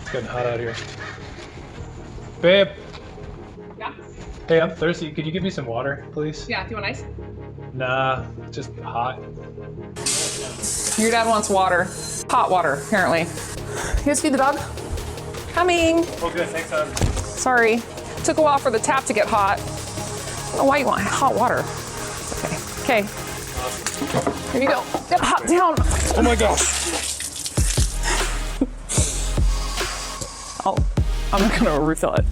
It's getting hot out here. Babe. Yeah? Hey, I'm thirsty. Could you give me some water, please? Yeah, do you want ice? Nah, just hot. Your dad wants water. Hot water, apparently. You guys feed the dog? Coming. Okay, thanks, hon. Sorry. Took a while for the tap to get hot. I don't know why you want hot water. It's okay. Okay. Here you go. Get hot down. Oh my gosh. I'm not gonna refill it.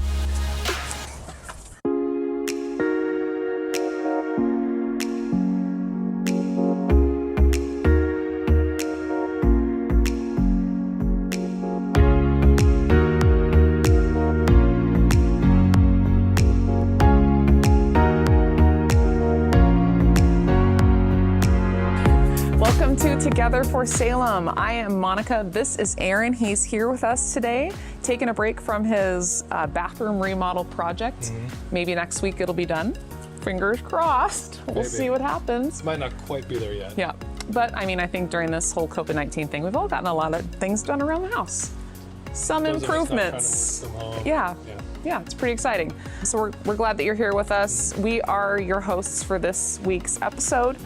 Welcome to Together for Salem. I am Monica. This is Aaron. He's here with us today, taking a break from his bathroom remodel project. Maybe next week it'll be done. Fingers crossed. We'll see what happens. It might not quite be there yet. Yeah, but I mean, I think during this whole COVID-19 thing, we've all gotten a lot of things done around the house. Some Those of us not improvements. trying to work from home. Yeah, it's pretty exciting. So we're glad that you're here with us. We are your hosts for this week's episode.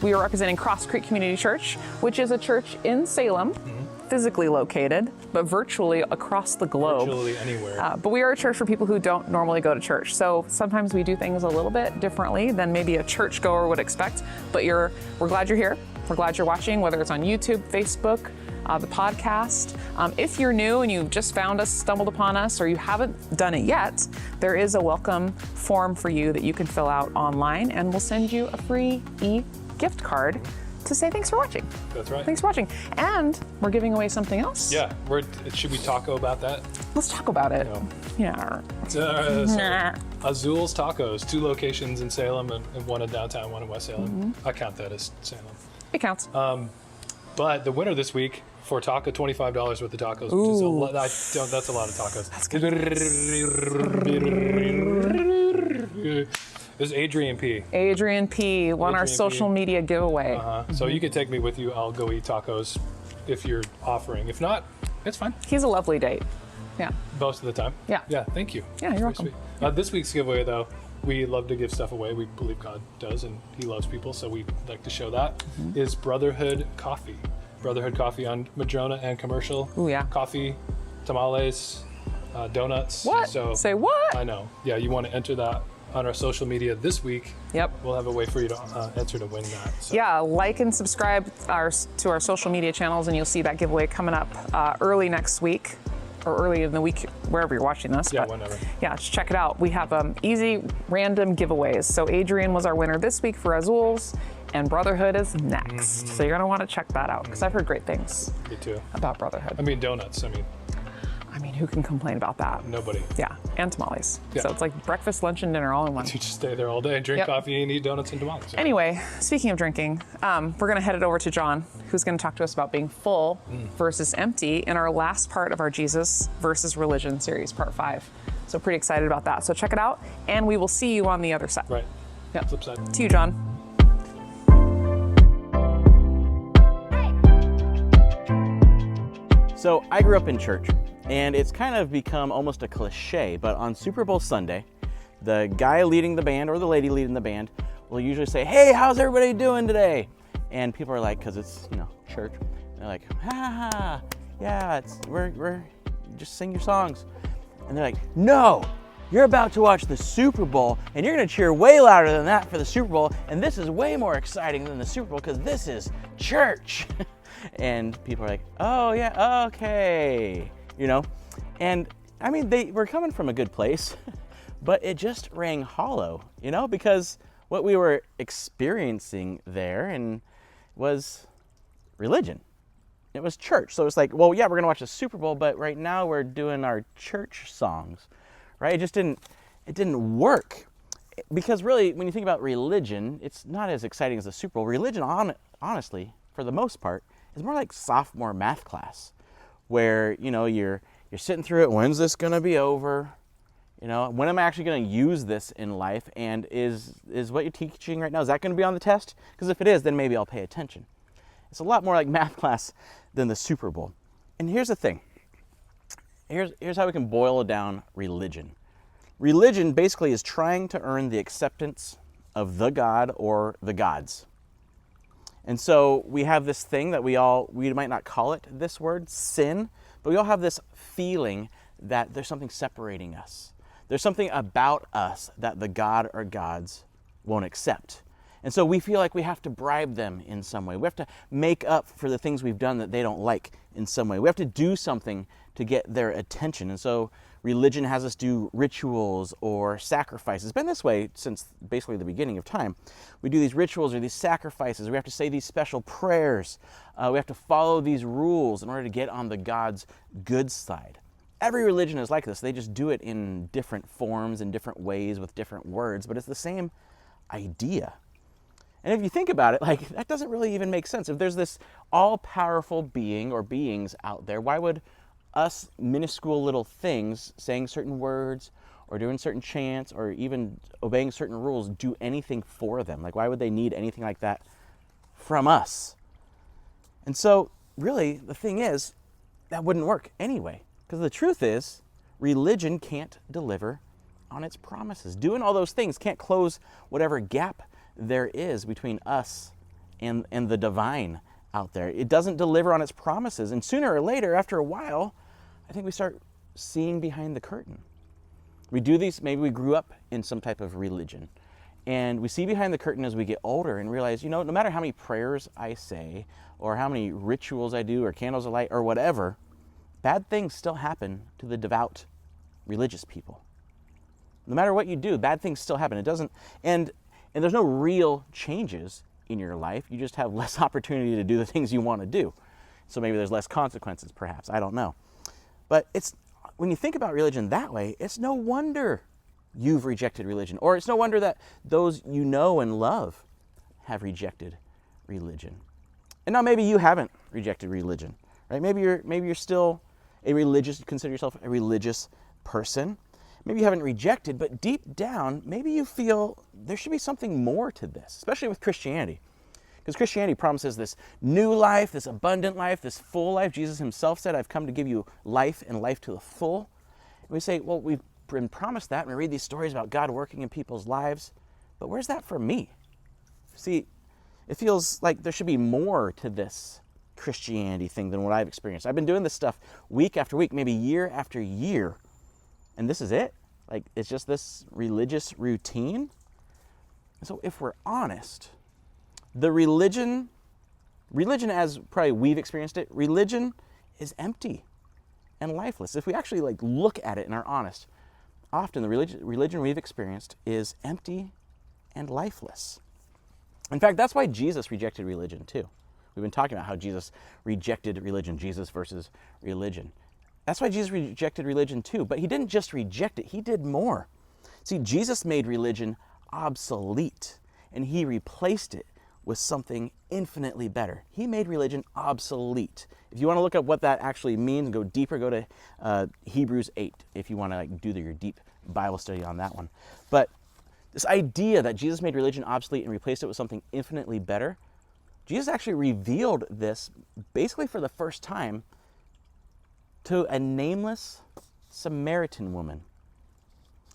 We are representing Cross Creek Community Church, which is a church in Salem, physically located, but virtually across the globe. Virtually anywhere. But we are a church for people who don't normally go to church. So sometimes we do things a little bit differently than maybe a churchgoer would expect. But we're glad you're here. We're glad you're watching, whether it's on YouTube, Facebook, the podcast. If you're new and you just found us, stumbled upon us, or you haven't done it yet, there is a welcome form for you that you can fill out online, and we'll send you a free gift card to say thanks for watching. That's right. Thanks for watching. And we're giving away something else. Yeah, should we taco about that? Let's talk about it. No. Yeah. Azul's Tacos, 2 locations in Salem and one in downtown, one in West Salem. I count that as Salem. It counts. But the winner this week for taco, $25 worth of tacos, which is a lot. That's a lot of tacos. That's good. This is Adrian P. Adrian P. won our social media giveaway. So you can take me with you. I'll go eat tacos if you're offering. If not, it's fine. He's a lovely date. Yeah. Most of the time. Yeah. Yeah, thank you. Yeah, you're welcome. Sweet. This week's giveaway, though, we love to give stuff away. We believe God does, and He loves people, so we like to show that. Is Brotherhood Coffee. Brotherhood Coffee on Madrona and Commercial. Ooh, yeah. Coffee, tamales, donuts. What? So Say what? I know. Yeah, you want to enter that on our social media this week. Yep. We'll have a way for you to enter to win that. So. Yeah, like and subscribe to our social media channels, and you'll see that giveaway coming up early next week, or early in the week, wherever you're watching this. Yeah, but whenever. Yeah, just check it out. We have easy random giveaways. So Adrian was our winner this week for Azul's, and Brotherhood is next. So you're gonna want to check that out, because I've heard great things Me too. about Brotherhood. I mean, donuts. I mean, who can complain about that? Nobody. Yeah, and tamales. Yeah. So it's like breakfast, lunch, and dinner all in one. You just stay there all day, drink Yep. coffee, and eat donuts and tamales. Anyway, speaking of drinking, we're going to head it over to John, who's going to talk to us about being full versus empty in our last part of our Jesus versus Religion series, part 5. So pretty excited about that. So check it out, and we will see you on the other side. Right. Yep. Flip side. To you, John. So I grew up in church, and it's kind of become almost a cliche, but on Super Bowl Sunday, the guy leading the band or the lady leading the band will usually say, "Hey, how's everybody doing today?" And people are like, because it's, church, they're like, "Ha ha, yeah, we're just sing your songs." And they're like, "No, you're about to watch the Super Bowl, and you're gonna cheer way louder than that for the Super Bowl, and this is way more exciting than the Super Bowl because this is church." And people are like, "Oh yeah, okay," And I mean, they were coming from a good place, but it just rang hollow, because what we were experiencing there and was religion. It was church. So it's like, well, yeah, we're gonna watch the Super Bowl, but right now we're doing our church songs, right? It didn't work. Because really, when you think about religion, it's not as exciting as the Super Bowl. Religion, honestly, for the most part, is more like sophomore math class, where you're sitting through it. When's this gonna be over? When am I actually gonna use this in life? And is what you're teaching right now, is that gonna be on the test? Because if it is, then maybe I'll pay attention. It's a lot more like math class than the Super Bowl. And here's the thing. here's how we can boil down religion. Religion basically is trying to earn the acceptance of the God or the gods. And so we have this thing that we might not call it this word, sin, but we all have this feeling that there's something separating us. There's something about us that the God or gods won't accept. And so we feel like we have to bribe them in some way. We have to make up for the things we've done that they don't like in some way. We have to do something to get their attention. And so religion has us do rituals or sacrifices. It's been this way since basically the beginning of time. We do these rituals or these sacrifices. We have to say these special prayers. We have to follow these rules in order to get on the God's good side. Every religion is like this. They just do it in different forms, in different ways, with different words, but it's the same idea. And if you think about it, like, that doesn't really even make sense. If there's this all-powerful being or beings out there, why would us minuscule little things, saying certain words or doing certain chants or even obeying certain rules, do anything for them? Like, why would they need anything like that from us? And so, really, the thing is, that wouldn't work anyway. Because the truth is, religion can't deliver on its promises. Doing all those things can't close whatever gap there is between us and the divine out there. It doesn't deliver on its promises. And sooner or later, after a while, I think we start seeing behind the curtain. We do these, maybe we grew up in some type of religion. And we see behind the curtain as we get older and realize, no matter how many prayers I say, or how many rituals I do, or candles I light, or whatever, bad things still happen to the devout religious people. No matter what you do, bad things still happen. It doesn't, and there's no real changes in your life. You just have less opportunity to do the things you want to do. So maybe there's less consequences, perhaps. I don't know. But when you think about religion that way, it's no wonder you've rejected religion. Or it's no wonder that those you know and love have rejected religion. And now maybe you haven't rejected religion, right? Maybe you're still you consider yourself a religious person. Maybe you haven't rejected, but deep down, maybe you feel there should be something more to this, especially with Christianity. Because Christianity promises this new life, this abundant life, this full life. Jesus himself said, I've come to give you life and life to the full. And we say, well, we've been promised that, and we read these stories about God working in people's lives, but where's that for me? See, it feels like there should be more to this Christianity thing than what I've experienced. I've been doing this stuff week after week, maybe year after year, and this is it. Like, it's just this religious routine. And so if we're honest, the religion as probably we've experienced it, religion is empty and lifeless. If we actually look at it and are honest, often the religion we've experienced is empty and lifeless. In fact, that's why Jesus rejected religion too. We've been talking about how Jesus rejected religion, Jesus versus religion. That's why Jesus rejected religion too, but he didn't just reject it, he did more. See, Jesus made religion obsolete, and he replaced it with something infinitely better. He made religion obsolete. If you want to look up what that actually means and go deeper, go to Hebrews 8 if you want to do your deep Bible study on that one. But this idea that Jesus made religion obsolete and replaced it with something infinitely better, Jesus actually revealed this basically for the first time to a nameless Samaritan woman.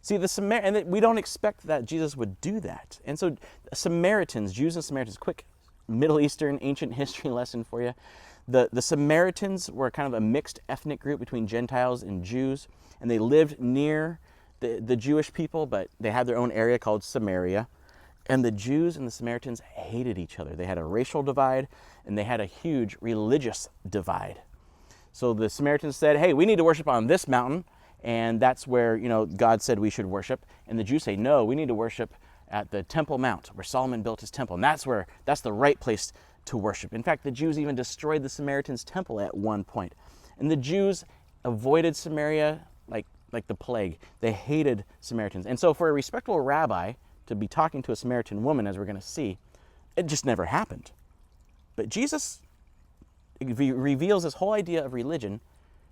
See, and we don't expect that Jesus would do that. And so Samaritans, Jews and Samaritans, quick Middle Eastern ancient history lesson for you. The Samaritans were kind of a mixed ethnic group between Gentiles and Jews, and they lived near the Jewish people, but they had their own area called Samaria. And the Jews and the Samaritans hated each other. They had a racial divide, and they had a huge religious divide. So the Samaritans said, hey, we need to worship on this mountain, and that's where, God said we should worship. And the Jews say, no, we need to worship at the Temple Mount, where Solomon built his temple. And that's the right place to worship. In fact, the Jews even destroyed the Samaritans' temple at one point. And the Jews avoided Samaria like the plague. They hated Samaritans. And so for a respectable rabbi to be talking to a Samaritan woman, as we're going to see, it just never happened. But Jesus reveals this whole idea of religion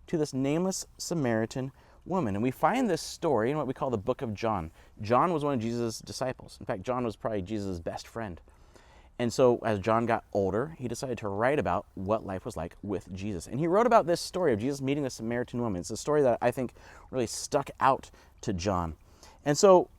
to this nameless Samaritan woman. And we find this story in what we call the book of John. John was one of Jesus' disciples. In fact, John was probably Jesus' best friend. And so as John got older, he decided to write about what life was like with Jesus. And he wrote about this story of Jesus meeting the Samaritan woman. It's a story that I think really stuck out to John. And so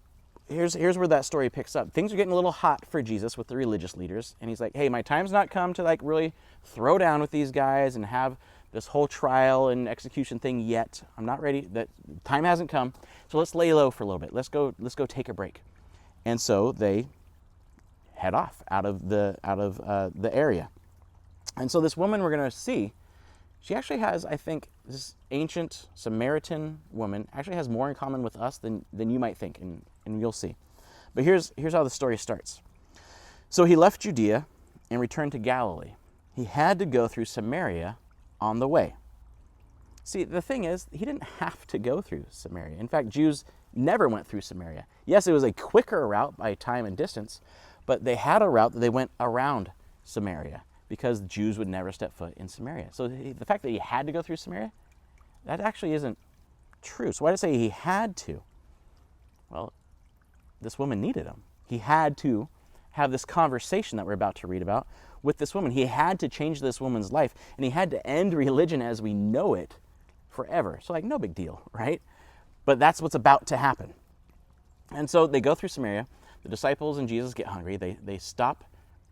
here's where that story picks up. Things are getting a little hot for Jesus with the religious leaders. And he's like, hey, my time's not come to like really throw down with these guys and have this whole trial and execution thing yet. I'm not ready. That time hasn't come. So let's lay low for a little bit. Let's go take a break. And so they head off out of the area. And so this woman we're going to see, she actually has, I think, this ancient Samaritan woman actually has more in common with us than you might think, and you'll see. But here's how the story starts. So he left Judea and returned to Galilee. He had to go through Samaria on the way. See, the thing is, he didn't have to go through Samaria. In fact, Jews never went through Samaria. Yes, it was a quicker route by time and distance, but they had a route that they went around Samaria because Jews would never step foot in Samaria. So the fact that he had to go through Samaria, that actually isn't true. So why did I say he had to? Well, this woman needed him. He had to have this conversation that we're about to read about with this woman. He had to change this woman's life, and he had to end religion as we know it forever. So like, no big deal, right? But that's what's about to happen. And so they go through Samaria. The disciples and Jesus get hungry. They stop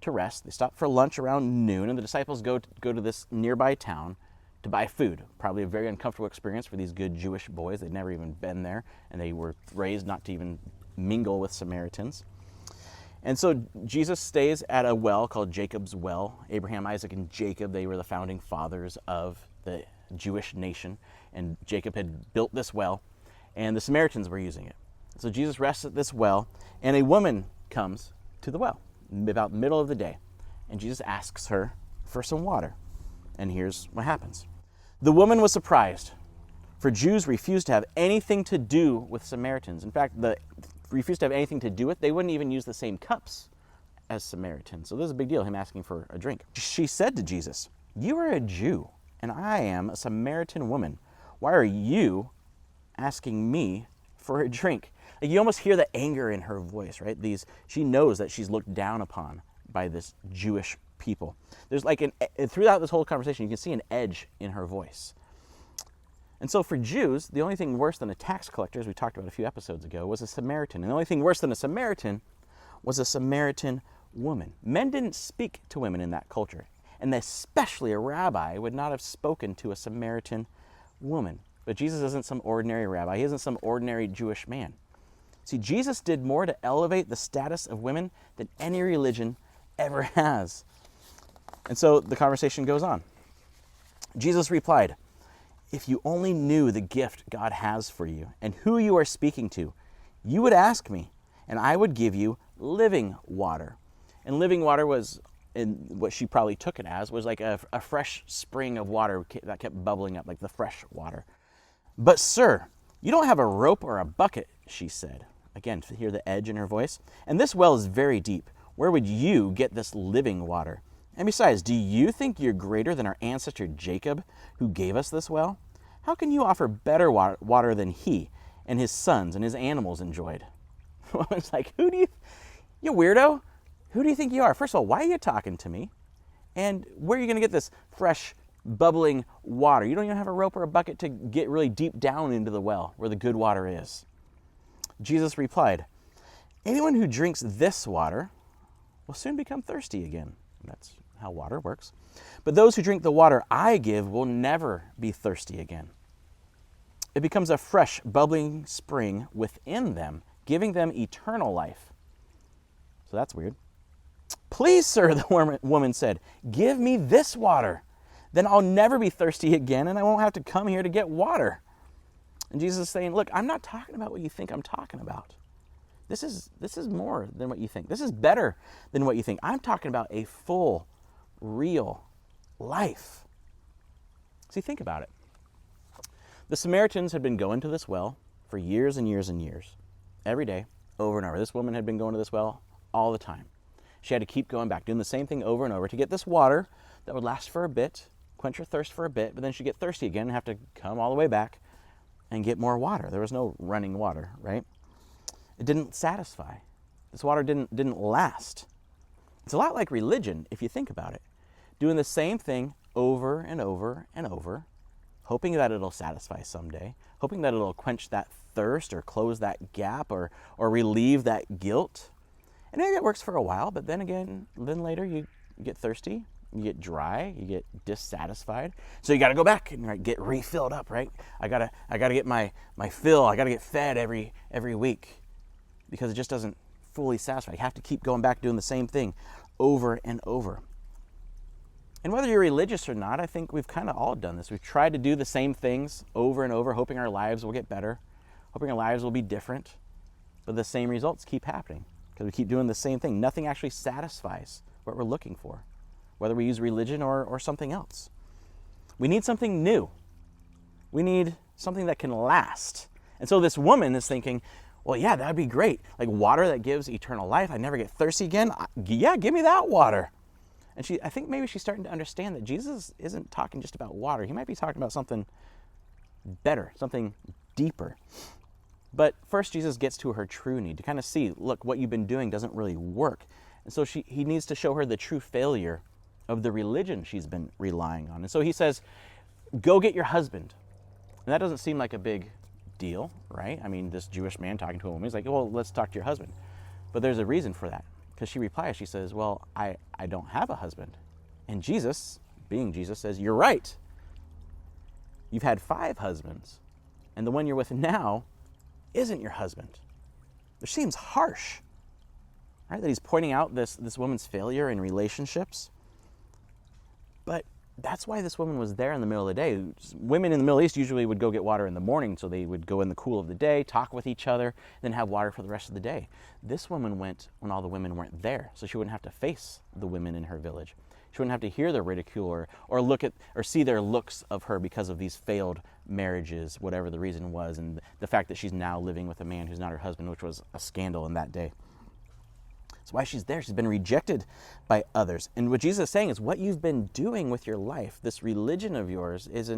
to rest. They stop for lunch around noon, and the disciples go to this nearby town to buy food. Probably a very uncomfortable experience for these good Jewish boys. They'd never even been there, and they were raised not to even mingle with Samaritans. And so Jesus stays at a well called Jacob's Well. Abraham, Isaac, and Jacob, they were the founding fathers of the Jewish nation, and Jacob had built this well, and the Samaritans were using it. So Jesus rests at this well, and a woman comes to the well about the middle of the day, and Jesus asks her for some water. And here's what happens. The woman was surprised, for Jews refused to have anything to do with Samaritans. In fact, refused to have anything to do with, they wouldn't even use the same cups as Samaritans. So this is a big deal, him asking for a drink. She said to Jesus, "You are a Jew, and I am a Samaritan woman. Why are you asking me for a drink?" Like, you almost hear the anger in her voice, right? She knows that she's looked down upon by this Jewish people. There's like throughout this whole conversation, you can see an edge in her voice. And so for Jews, the only thing worse than a tax collector, as we talked about a few episodes ago, was a Samaritan. And the only thing worse than a Samaritan was a Samaritan woman. Men didn't speak to women in that culture. And especially a rabbi would not have spoken to a Samaritan woman. But Jesus isn't some ordinary rabbi. He isn't some ordinary Jewish man. See, Jesus did more to elevate the status of women than any religion ever has. And so the conversation goes on. Jesus replied, "If you only knew the gift God has for you and who you are speaking to, you would ask me, and I would give you living water." And living water was, in what she probably took it as, was like a fresh spring of water that kept bubbling up, like the fresh water. "But sir, you don't have a rope or a bucket," she said. Again, to hear the edge in her voice. "And this well is very deep. Where would you get this living water? And besides, do you think you're greater than our ancestor Jacob, who gave us this well? How can you offer better water than he and his sons and his animals enjoyed?" The woman's like, you weirdo? Who do you think you are? First of all, why are you talking to me? And where are you going to get this fresh, bubbling water? You don't even have a rope or a bucket to get really deep down into the well where the good water is. Jesus replied, "Anyone who drinks this water will soon become thirsty again." That's how water works. "But those who drink the water I give will never be thirsty again. It becomes a fresh, bubbling spring within them, giving them eternal life." So that's weird. "Please, sir," the woman said, "give me this water. Then I'll never be thirsty again, and I won't have to come here to get water." And Jesus is saying, look, I'm not talking about what you think I'm talking about. This is more than what you think. This is better than what you think. I'm talking about a full, real life. See, think about it. The Samaritans had been going to this well for years and years and years. Every day, over and over. This woman had been going to this well all the time. She had to keep going back, doing the same thing over and over to get this water that would last for a bit, quench her thirst for a bit, but then she'd get thirsty again and have to come all the way back and get more water. There was no running water, right? It didn't satisfy. This water didn't last. It's a lot like religion if you think about it. Doing the same thing over and over and over, hoping that it'll satisfy someday, hoping that it'll quench that thirst or close that gap or relieve that guilt. And maybe it works for a while, but then later you get thirsty, you get dry, you get dissatisfied. So you got to go back and get refilled up, right? I gotta get my fill. I gotta get fed every week because it just doesn't fully satisfy. You have to keep going back doing the same thing over and over. And whether you're religious or not, I think we've kind of all done this. We've tried to do the same things over and over, hoping our lives will get better, hoping our lives will be different, but the same results keep happening because we keep doing the same thing. Nothing actually satisfies what we're looking for, whether we use religion or something else. We need something new. We need something that can last. And so this woman is thinking, well, yeah, that'd be great. Like water that gives eternal life. I never get thirsty again. Yeah, give me that water. And I think maybe she's starting to understand that Jesus isn't talking just about water. He might be talking about something better, something deeper. But first, Jesus gets to her true need to kind of see, look, what you've been doing doesn't really work. And so he needs to show her the true failure of the religion she's been relying on. And so he says, go get your husband. And that doesn't seem like a big deal, right? I mean, this Jewish man talking to a woman, he's like, well, let's talk to your husband. But there's a reason for that. Because she replies, she says, well, I don't have a husband. And Jesus, being Jesus, says, you're right. You've had 5 husbands, and the one you're with now isn't your husband. Which seems harsh, right? That he's pointing out this woman's failure in relationships. But that's why this woman was there in the middle of the day. Women in the Middle East usually would go get water in the morning, so they would go in the cool of the day, talk with each other, then have water for the rest of the day. This woman went when all the women weren't there, so she wouldn't have to face the women in her village. She wouldn't have to hear their ridicule or look at or see their looks of her because of these failed marriages, whatever the reason was, and the fact that she's now living with a man who's not her husband, which was a scandal in that day. That's why she's there. She's been rejected by others. And what Jesus is saying is what you've been doing with your life, this religion of yours, it's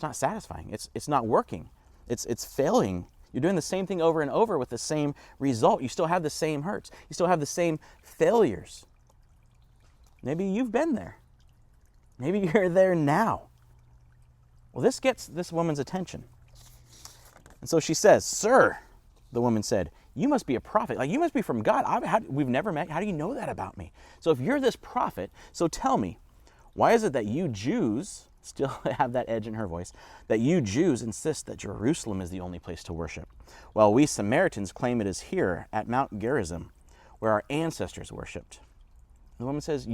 not satisfying. It's not working. It's failing. You're doing the same thing over and over with the same result. You still have the same hurts. You still have the same failures. Maybe you've been there. Maybe you're there now. Well, this gets this woman's attention. And so she says, "Sir," the woman said, "you must be a prophet. Like, you must be from God. We've never met. How do you know that about me? So if you're this prophet, so tell me, why is it that you Jews," still have that edge in her voice, "that you Jews insist that Jerusalem is the only place to worship, while we Samaritans claim it is here at Mount Gerizim, where our ancestors worshipped?" The woman says,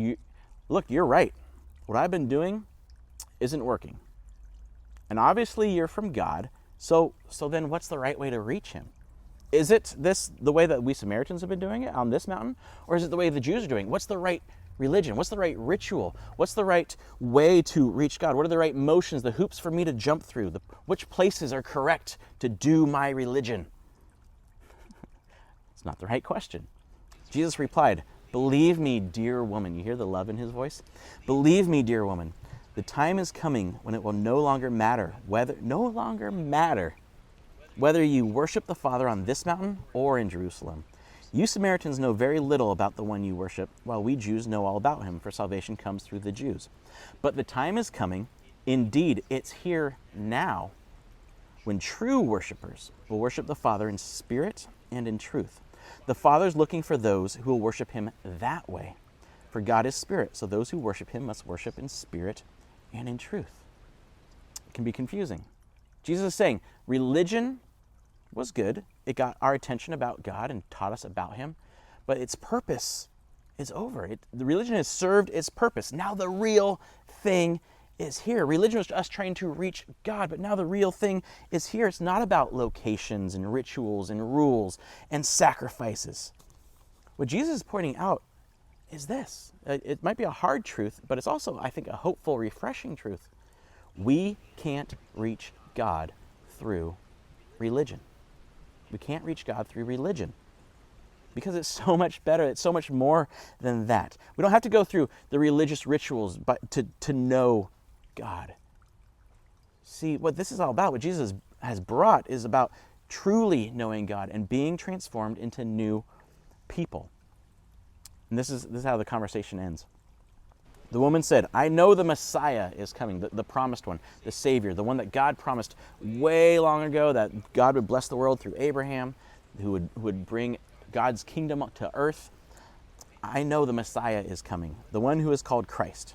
"Look, you're right. What I've been doing isn't working. And obviously you're from God, so then what's the right way to reach him? Is it this the way that we Samaritans have been doing it on this mountain? Or is it the way the Jews are doing it? What's the right religion? What's the right ritual? What's the right way to reach God? What are the right motions, the hoops for me to jump through? Which places are correct to do my religion?" It's not the right question. Jesus replied, "Believe me, dear woman." You hear the love in his voice? "Believe me, dear woman, the time is coming when it will no longer matter whether you worship the Father on this mountain or in Jerusalem. You Samaritans know very little about the one you worship, while we Jews know all about him, for salvation comes through the Jews. But the time is coming, indeed it's here now, when true worshipers will worship the Father in spirit and in truth. The Father is looking for those who will worship him that way. For God is spirit, so those who worship him must worship in spirit and in truth." It can be confusing. Jesus is saying religion was good. It got our attention about God and taught us about him, but its purpose is over. The religion has served its purpose. Now the real thing is here. Religion was us trying to reach God, but now the real thing is here. It's not about locations and rituals and rules and sacrifices. What Jesus is pointing out is this. It might be a hard truth, but it's also, I think, a hopeful, refreshing truth. We can't reach God through religion. We can't reach God through religion because it's so much better. It's so much more than that. We don't have to go through the religious rituals but to know God. See, what this is all about, what Jesus has brought, is about truly knowing God and being transformed into new people. And this is how the conversation ends. The woman said, I know the Messiah is coming, the promised one, the Savior, the one that God promised way long ago, that God would bless the world through Abraham, who would bring God's kingdom to earth. I know the Messiah is coming, the one who is called Christ.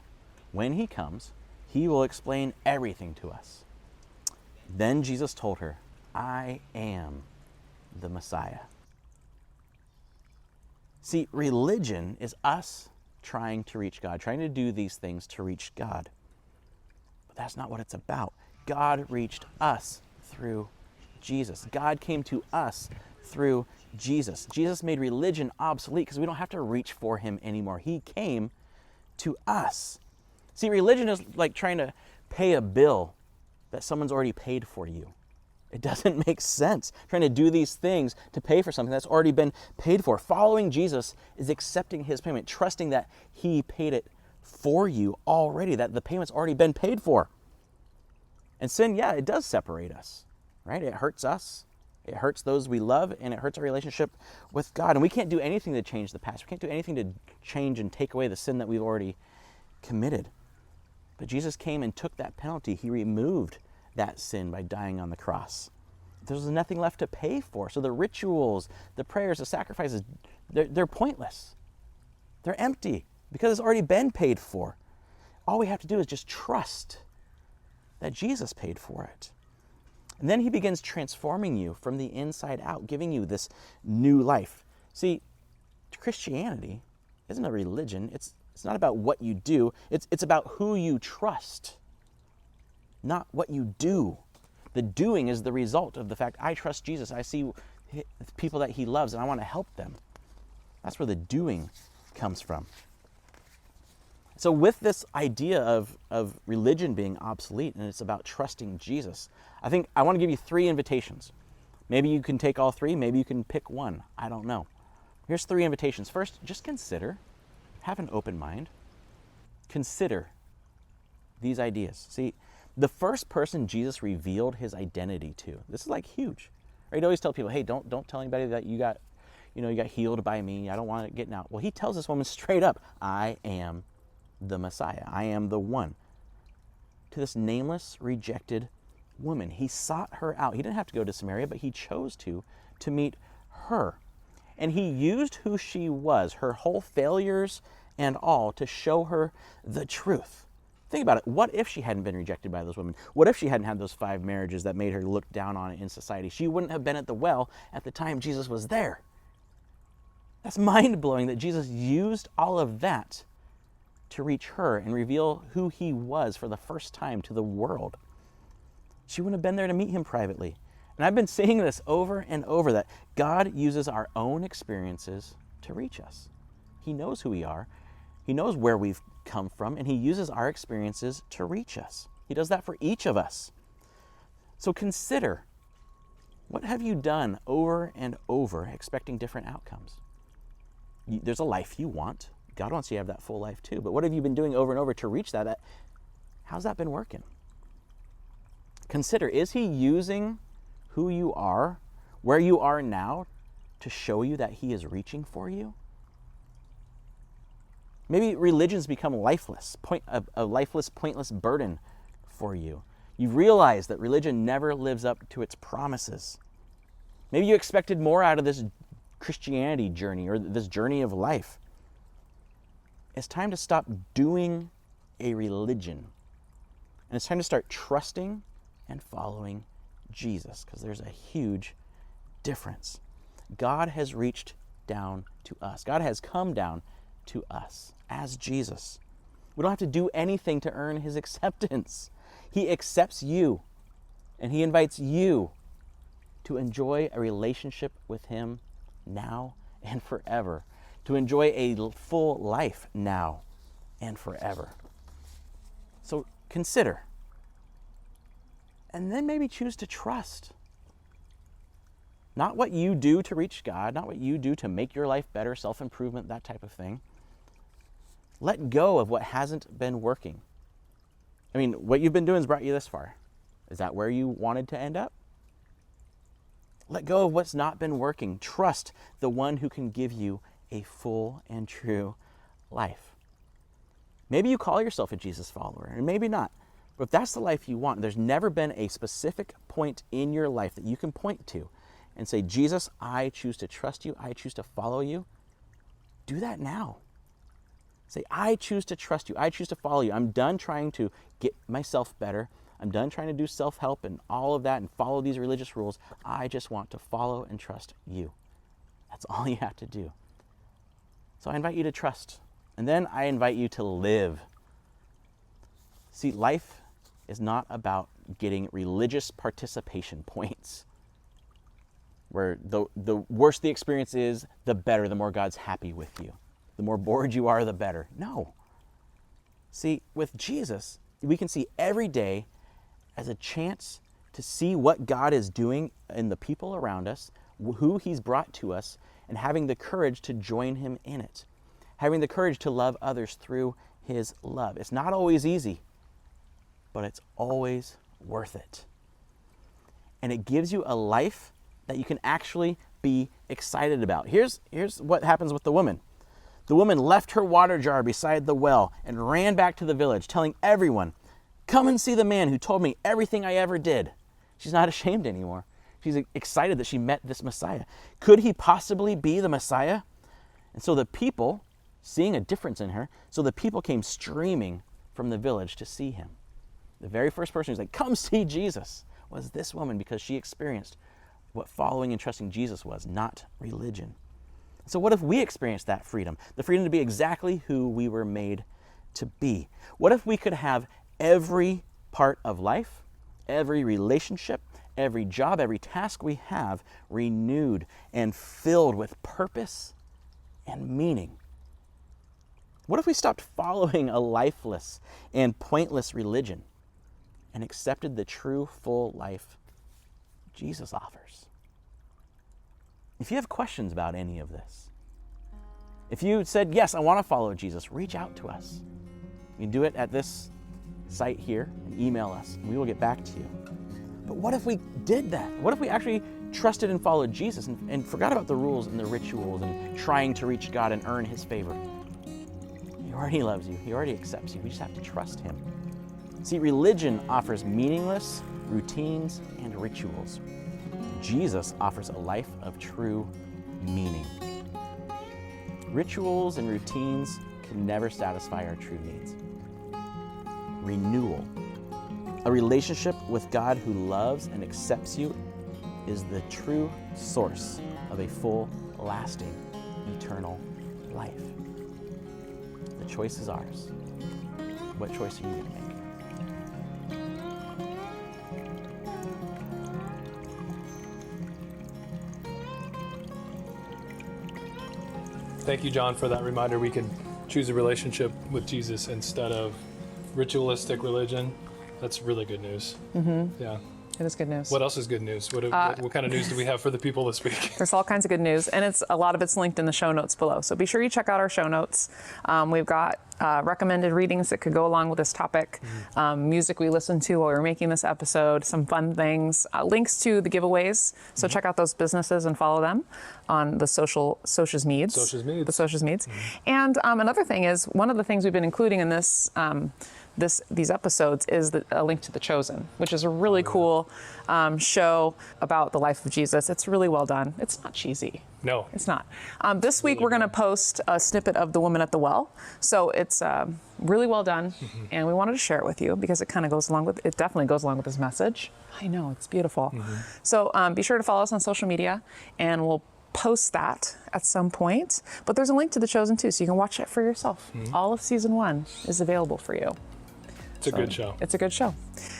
When he comes, he will explain everything to us. Then Jesus told her, I am the Messiah. See, religion is us trying to reach God, trying to do these things to reach God. But that's not what it's about. God reached us through Jesus. God came to us through Jesus. Jesus made religion obsolete because we don't have to reach for him anymore. He came to us. See, religion is like trying to pay a bill that someone's already paid for you. It doesn't make sense trying to do these things to pay for something that's already been paid for. Following Jesus is accepting his payment, trusting that he paid it for you already, that the payment's already been paid for. And sin, yeah, it does separate us, right? It hurts us. It hurts those we love, and it hurts our relationship with God. And we can't do anything to change the past. We can't do anything to change and take away the sin that we've already committed. But Jesus came and took that penalty. He removed that sin by dying on the cross. There's nothing left to pay for. So the rituals, the prayers, the sacrifices, they're pointless. They're empty because it's already been paid for. All we have to do is just trust that Jesus paid for it. And then he begins transforming you from the inside out, giving you this new life. See, Christianity isn't a religion. It's not about what you do. It's about who you trust, not what you do. The doing is the result of the fact I trust Jesus. I see people that he loves and I want to help them. That's where the doing comes from. So with this idea of religion being obsolete and it's about trusting Jesus, I want to give you 3 invitations. Maybe you can take all 3. Maybe you can pick one. I don't know. Here's 3 invitations. First, just consider. Have an open mind. Consider these ideas. See, the first person Jesus revealed his identity to, this is like huge. Right? He'd always tell people, hey, don't tell anybody that you got healed by me. I don't want it getting out. Well, he tells this woman straight up, I am the Messiah. I am the one. To this nameless, rejected woman. He sought her out. He didn't have to go to Samaria, but he chose to meet her. And he used who she was, her whole failures and all, to show her the truth. Think about it. What if she hadn't been rejected by those women? What if she hadn't had those 5 marriages that made her looked down on in society? She wouldn't have been at the well at the time Jesus was there. That's mind-blowing that Jesus used all of that to reach her and reveal who he was for the first time to the world. She wouldn't have been there to meet him privately. And I've been saying this over and over, that God uses our own experiences to reach us. He knows who we are. He knows where we've come from, and he uses our experiences to reach us. He does that for each of us. So consider, what have you done over and over expecting different outcomes? There's a life you want. God wants you to have that full life too. But what have you been doing over and over to reach that? How's that been working? Consider, is he using who you are, where you are now, to show you that he is reaching for you? Maybe religion's become lifeless, a lifeless, pointless burden for you. You realize that religion never lives up to its promises. Maybe you expected more out of this Christianity journey or this journey of life. It's time to stop doing a religion. And it's time to start trusting and following Jesus, because there's a huge difference. God has reached down to us. God has come down to us as Jesus. We don't have to do anything to earn his acceptance. He accepts you, and he invites you to enjoy a relationship with him now and forever, to enjoy a full life now and forever. So consider, and then maybe choose to trust. Not what you do to reach God, not what you do to make your life better, self-improvement, that type of thing. Let go of what hasn't been working. I mean, what you've been doing has brought you this far. Is that where you wanted to end up? Let go of what's not been working. Trust the one who can give you a full and true life. Maybe you call yourself a Jesus follower, and maybe not. But if that's the life you want, there's never been a specific point in your life that you can point to and say, Jesus, I choose to trust you. I choose to follow you. Do that now. Say, I choose to trust you. I choose to follow you. I'm done trying to get myself better. I'm done trying to do self-help and all of that and follow these religious rules. I just want to follow and trust you. That's all you have to do. So I invite you to trust. And then I invite you to live. See, life is not about getting religious participation points, where the worse the experience is, the better, the more God's happy with you. The more bored you are, the better. No. See, with Jesus, we can see every day as a chance to see what God is doing in the people around us, who he's brought to us, and having the courage to join him in it. Having the courage to love others through his love. It's not always easy, but it's always worth it. And it gives you a life that you can actually be excited about. Here's what happens with the woman. The woman left her water jar beside the well and ran back to the village, telling everyone, come and see the man who told me everything I ever did. She's not ashamed anymore. She's excited that she met this Messiah. Could he possibly be the Messiah? And so the people, seeing a difference in her, so the people came streaming from the village to see him. The very first person who's like, come see Jesus, was this woman, because she experienced what following and trusting Jesus was, not religion. So what if we experienced that freedom? The freedom to be exactly who we were made to be. What if we could have every part of life, every relationship, every job, every task we have renewed and filled with purpose and meaning? What if we stopped following a lifeless and pointless religion and accepted the true, full life Jesus offers? If you have questions about any of this, if you said, yes, I want to follow Jesus, reach out to us. You can do it at this site here and email us, and we will get back to you. But what if we did that? What if we actually trusted and followed Jesus and forgot about the rules and the rituals and trying to reach God and earn his favor? He already loves you. He already accepts you. We just have to trust him. See, religion offers meaningless routines and rituals. Jesus offers a life of true meaning. Rituals and routines can never satisfy our true needs. Renewal, a relationship with God who loves and accepts you, is the true source of a full, lasting, eternal life. The choice is ours. What choice are you going to make? Thank you, John, for that reminder. We can choose a relationship with Jesus instead of ritualistic religion. That's really good news. Mm-hmm. Yeah. It is good news. What else is good news? What kind of news do we have for the people this week? There's all kinds of good news, and a lot of it's linked in the show notes below. So be sure you check out our show notes. We've got recommended readings that could go along with this topic, music we listened to while we were making this episode, some fun things, links to the giveaways. So check out those businesses and follow them on the socials meds. The socials meds. And another thing is, one of the things we've been including in this these episodes is a link to The Chosen, which is a really cool show about the life of Jesus. It's really well done. It's not cheesy. No. It's not. This week we're going to post a snippet of the woman at the well. So it's really well done, and we wanted to share it with you because it definitely goes along with this message. I know, it's beautiful. So be sure to follow us on social media, and we'll post that at some point. But there's a link to The Chosen too, so you can watch it for yourself. All of season 1 is available for you. It's a good show. It's a good show.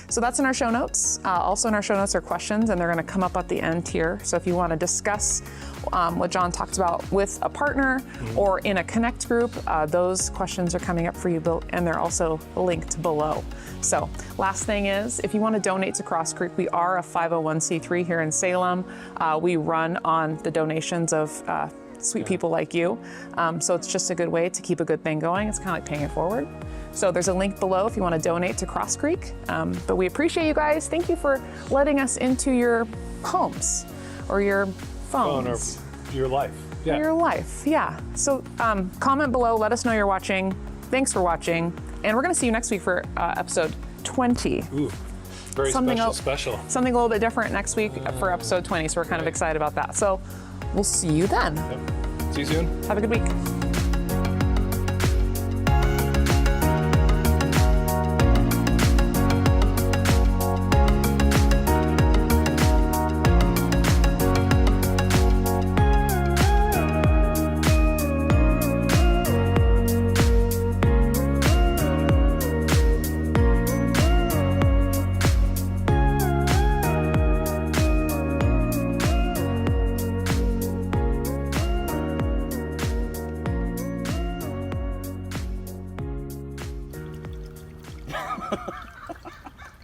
So that's in our show notes. Also in our show notes are questions, and they're going to come up at the end here. So if you want to discuss what John talked about with a partner or in a Connect group, those questions are coming up for you, and they're also linked below. So last thing is, if you want to donate to Cross Creek, we are a 501c3 here in Salem. We run on the donations of sweet people like you. So it's just a good way to keep a good thing going. It's kind of like paying it forward. So there's a link below if you want to donate to Cross Creek. But we appreciate you guys. Thank you for letting us into your homes or your phones. Or your life. Yeah. your life. Yeah. So comment below, let us know you're watching. Thanks for watching. And we're going to see you next week for episode 20. Ooh, very Something special. Something a little bit different next week for episode 20. So we're kind of excited about that. So we'll see you then. Yep. See you soon. Have a good week.